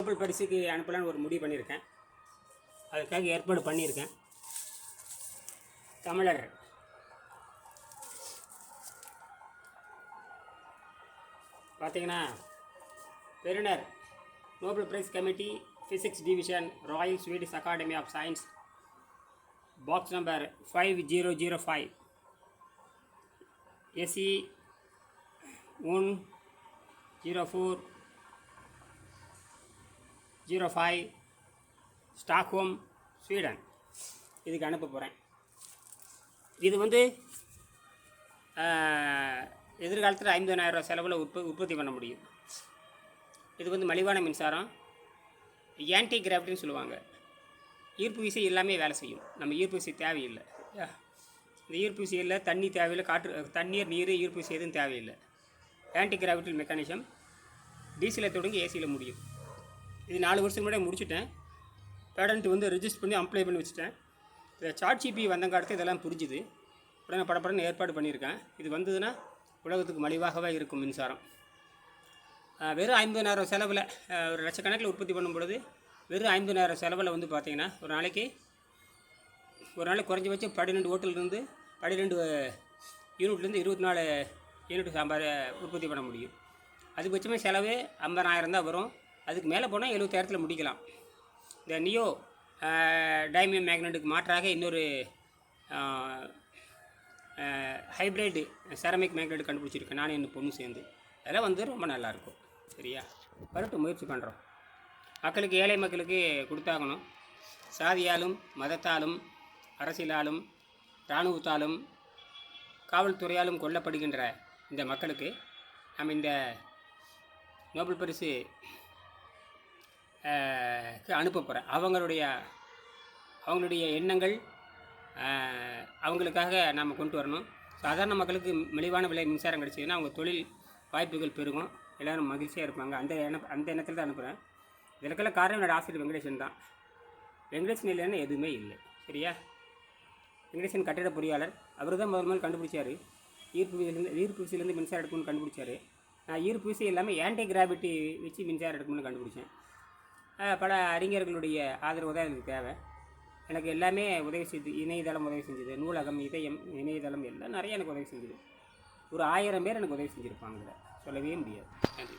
Nobel பரிசுக்கு அனுப்பலான்னு ஒரு முடிவு பண்ணியிருக்கேன். அதுக்காக ஏற்பாடு பண்ணியிருக்கேன். தமிழர் பார்த்தீங்கன்னா பெறுநர் Nobel prize committee physics division royal Swedish academy of science box number 5005 SE 10405 Stockholm Sweden. இதுக்கு அனுப்ப போகிறேன். இது வந்து எதிர்காலத்தில் 50,000 ரூபா செலவில் உற்பத்தி பண்ண முடியும். இது வந்து மலிவான மின்சாரம், ஆன்டி கிராவிட்டின்னு சொல்லுவாங்க. ஈர்ப்பு விசை எல்லாமே வேலை செய்யும். நம்ம ஈர்ப்பு விசை தேவையில்லை. இந்த ஈர்ப்பு விசையில் தண்ணி தேவையில்லை, தண்ணீர் நீர் ஈர்ப்பு விசை எதுவும் தேவையில்லை. ஆன்டி கிராவிட்டல் மெக்கானிசம் டீசலை தொடங்கி ஏசியில் முடியும். இது 4 வருஷம் முன்னாடி முடிச்சுட்டேன். பேடன்ட் வந்து ரிஜிஸ்டர் பண்ணி அப்ளை பண்ணி வச்சுட்டேன். இந்த சாட் ஜிபி வந்தங்காலத்து இதெல்லாம் புரிஞ்சுது. உடனே படப்படன்னு ஏற்பாடு பண்ணியிருக்கேன். இது வந்ததுன்னா உலகத்துக்கு மலிவாகவே இருக்கும் மின்சாரம். வெறும் 50,000 செலவில் ஒரு லட்சக்கணக்கில் உற்பத்தி பண்ணும் பொழுது வெறும் 50,000 செலவில் வந்து பார்த்திங்கன்னா ஒரு நாளைக்கு குறைஞ்சபட்சம் 12 ஓட்டிலிருந்து 12 யூனிட்லேருந்து 24 யூனிட் உற்பத்தி பண்ண முடியும். அதிகபட்சமே செலவு 50,000 தான் வரும். அதுக்கு மேலே போனால் 70,000 முடிக்கலாம். இந்த நியோ டைமியம் மேக்னெட்டுக்கு மாற்றாக இன்னொரு ஹைப்ரிட் செரமிக் மேக்னெட் கண்டுபிடிச்சிருக்கேன் நான் என் பொண்ணு சேர்ந்து. அதெல்லாம் வந்து ரொம்ப நல்லாயிருக்கும். சரியா, வரட்டும், முயற்சி பண்ணுறோம். மக்களுக்கு, ஏழை மக்களுக்கு கொடுத்தாகணும். சாதியாலும் மதத்தாலும் அரசியலாலும் இராணுவத்தாலும் காவல்துறையாலும் கொல்லப்படுகின்ற இந்த மக்களுக்கு நம்ம இந்த நோபல் பரிசு அனுப்ப போகிறேன். அவங்களுடைய எண்ணங்கள் அவங்களுக்காக நாம் கொண்டு வரணும். சாதாரண மக்களுக்கு மலிவான விலை மின்சாரம் கிடச்சிதுன்னா அவங்க தொழில் வாய்ப்புகள் பெருகும், எல்லோரும் மகிழ்ச்சியாக இருப்பாங்க. அந்த எண்ணத்தில் தான் அனுப்புகிறேன். இதற்கெல்லாம் காரணம் என்னோடய ஆசிரியர் வெங்கடேசன் தான். வெங்கடேசன் இல்லைன்னா எதுவுமே இல்லை. சரியா, வெங்கடேசன் கட்டிட பொறியாளர். அவர் தான் முதல் கண்டுபிடிச்சார். ஈர்ப்பு விசையிலேருந்து மின்சாரம் எடுக்கணும்னு கண்டுபிடிச்சார். நான் ஈர்ப்பு விசை இல்லாமல் ஆன்டி கிராவிட்டி வச்சு மின்சாரம் எடுக்கணும்னு கண்டுபிடிச்சேன். பல அறிஞர்களுடைய ஆதரவு தான் எனக்கு தேவை. எனக்கு எல்லாமே உதவி செய்து, இணையதளம் உதவி செஞ்சுது, நூலகம், இதயம், இணையதளம் எல்லாம் நிறைய எனக்கு உதவி செஞ்சுது. ஒரு 1000 பேர் எனக்கு உதவி செஞ்சுருப்பாங்க. சொல்லவே முடியாது. நன்றி.